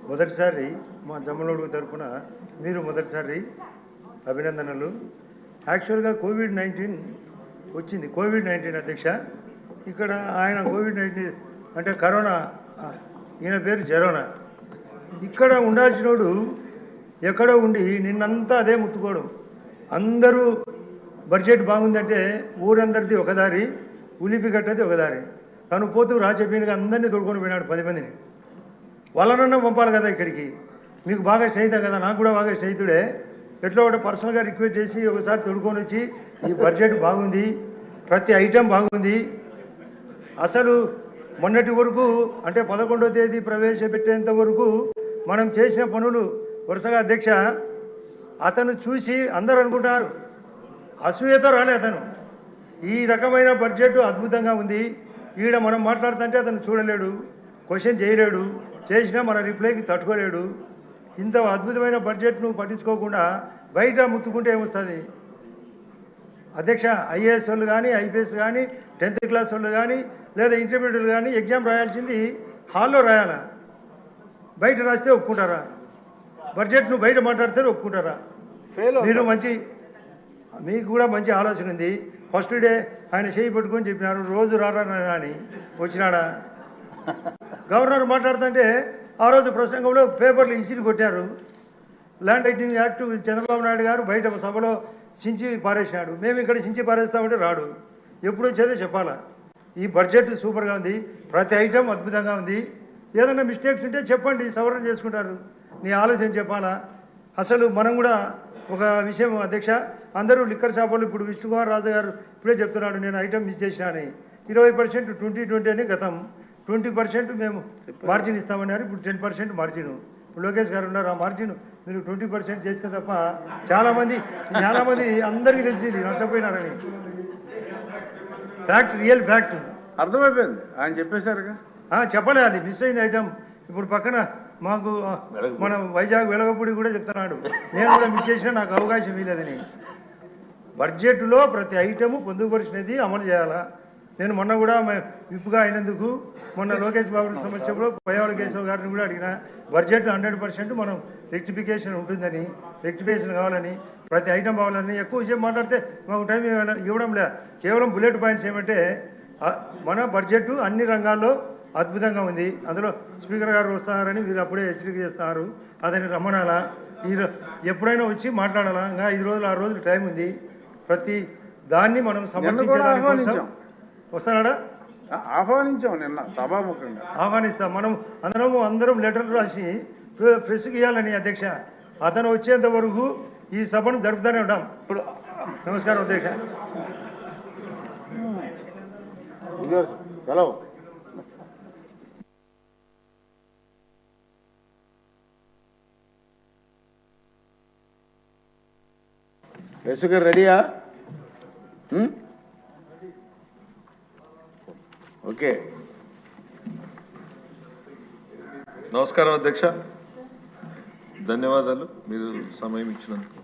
మొదటిసారి మా జమ్మలోడు తరఫున మీరు మొదటిసారి అభినందనలు. యాక్చువల్గా కోవిడ్-19 వచ్చింది. కోవిడ్-19 అధ్యక్ష, ఇక్కడ ఆయన కోవిడ్-19 అంటే కరోనా, ఈయన పేరు జరోనా. ఇక్కడ ఉండాల్సినోడు ఎక్కడో ఉండి నిన్నంతా అదే ముత్తుకోవడం. అందరూ బడ్జెట్ బాగుందంటే ఊరందరిది ఒకదారి, ఉలిపి కట్టది ఒకదారి. తను పోతూ రాజపీనిగా అందరినీ తోడుకొని పోయినాడు 10 మందిని. వాళ్ళనన్నా పంపాలి కదా ఇక్కడికి. మీకు బాగా స్నేహితం కదా, నాకు కూడా బాగా స్నేహితుడే. ఎట్లా ఒకటి పర్సనల్గా రిక్వెస్ట్ చేసి ఒకసారి తోడుకొని వచ్చి ఈ బడ్జెట్ బాగుంది, ప్రతి ఐటెం బాగుంది. అసలు మొన్నటి వరకు అంటే 11వ తేదీ ప్రవేశపెట్టేంత వరకు మనం చేసిన పనులు వరుసగా అధ్యక్ష, అతను చూసి అందరూ అనుకుంటారు అసూయతో రాలే అతను. ఈ రకమైన బడ్జెట్ అద్భుతంగా ఉంది. ఈడ మనం మాట్లాడుతుంటే అతను చూడలేడు, క్వశ్చన్ చేయలేడు, చేసినా మన రిప్లైకి తట్టుకోలేడు. ఇంత అద్భుతమైన బడ్జెట్ను పట్టించుకోకుండా బయట ముత్తుకుంటే ఏమొస్తుంది అధ్యక్ష? ఐఏఎస్ వాళ్ళు కానీ, ఐపీఎస్ కానీ, 10th క్లాస్ వాళ్ళు కానీ, లేదా ఇంటర్మీడియట్ కానీ ఎగ్జామ్ రాయాల్సింది హాల్లో రాయాలా? బయట రాస్తే ఒప్పుకుంటారా? బడ్జెట్ను బయట మాట్లాడితే ఒప్పుకుంటారా? మీరు మీకు కూడా మంచి ఆలోచన ఉంది. ఫస్ట్ డే ఆయన చేయి పెట్టుకొని చెప్పినారు రోజు రారా అని, వచ్చినాడా? గవర్నర్ మాట్లాడుతుంటే ఆ రోజు ప్రసంగంలో పేపర్లు ఇసిరి కొట్టారు. Land titling act Chandrababu Naidu గారు బయట సభలో చించి పారేసినాడు. మేము ఇక్కడ చించి పారేస్తామంటే రాడు. ఎప్పుడు వచ్చేదో చెప్పాలా? ఈ బడ్జెట్ సూపర్గా ఉంది, ప్రతి ఐటెం అద్భుతంగా ఉంది. ఏదైనా మిస్టేక్స్ ఉంటే చెప్పండి, సవరణ చేసుకుంటారు. నీ ఆలోచన చెప్పాలా? అసలు మనం కూడా ఒక విషయం అధ్యక్ష, అందరూ లిక్కర్ షాపులు ఇప్పుడు విష్ణుకుమార్ రాజు గారు ఇప్పుడే చెప్తున్నాడు నేను ఐటెం మిస్ చేసినా అని. 20% 2020 అని గతం, 20% మేము మార్జిన్ ఇస్తామన్నారు. ఇప్పుడు 10% మార్జిన్. ఇప్పుడు లోకేష్ గారు ఉన్నారు, ఆ మార్జిన్ మీరు 20% చేస్తే తప్ప చాలామంది అందరికీ తెలిసింది నష్టపోయినారని. ఫ్యాక్ట్, రియల్ ఫ్యాక్ట్ అర్థమైపోయింది. ఆయన చెప్పేశారుగా. చెప్పలే, అది మిస్ అయింది ఐటమ్. ఇప్పుడు పక్కన మాకు మన వైజాగ్ వెలగపూడి కూడా చెప్తున్నాడు నేను కూడా మిస్ చేసినా నాకు అవకాశం ఇవ్వలేదని. బడ్జెట్లో ప్రతి ఐటము పొందుపరిచినది అమలు చేయాలా? నేను మొన్న కూడా విప్పుగా అయినందుకు మొన్న లోకేష్ బాబు సమస్యలో పయ్యావల కేశవ్ గారిని కూడా అడిగిన, బడ్జెట్ 100% మనం రెక్టిఫికేషన్ ఉంటుందని, రెక్టిఫికేషన్ కావాలని, ప్రతి ఐటమ్ కావాలని. ఎక్కువ విషయం మాట్లాడితే మాకు టైం ఇవ్వడంలే. కేవలం బుల్లెట్ పాయింట్స్ ఏమంటే మన బడ్జెట్ అన్ని రంగాల్లో అద్భుతంగా ఉంది. అందులో స్పీకర్ గారు వస్తున్నారని మీరు అప్పుడే హెచ్చరిక చేస్తున్నారు. అతన్ని రమ్మనాలా, ఎప్పుడైనా వచ్చి మాట్లాడాలా? ఇంకా 5 రోజులు 6 రోజులు టైం ఉంది. ప్రతి దాన్ని మనం సమర్థించడానికి కోసం వస్తున్నాడా? ఆహ్వానించాం, నిన్న సభాముఖంగా ఆహ్వానిస్తాం. మనం అందరం లెటర్లు రాసి ప్రెస్కి ఇవ్వాలని అధ్యక్ష. అతను వచ్చేంత వరకు ఈ సభను జరుపుతూనే ఉంటాం. ఇప్పుడు నమస్కారం అధ్యక్ష. సెలవు. యశు గారు రెడీయా? ఓకే. నమస్కారం అధ్యక్ష, ధన్యవాదాలు మీరు సమయం ఇచ్చినందుకు.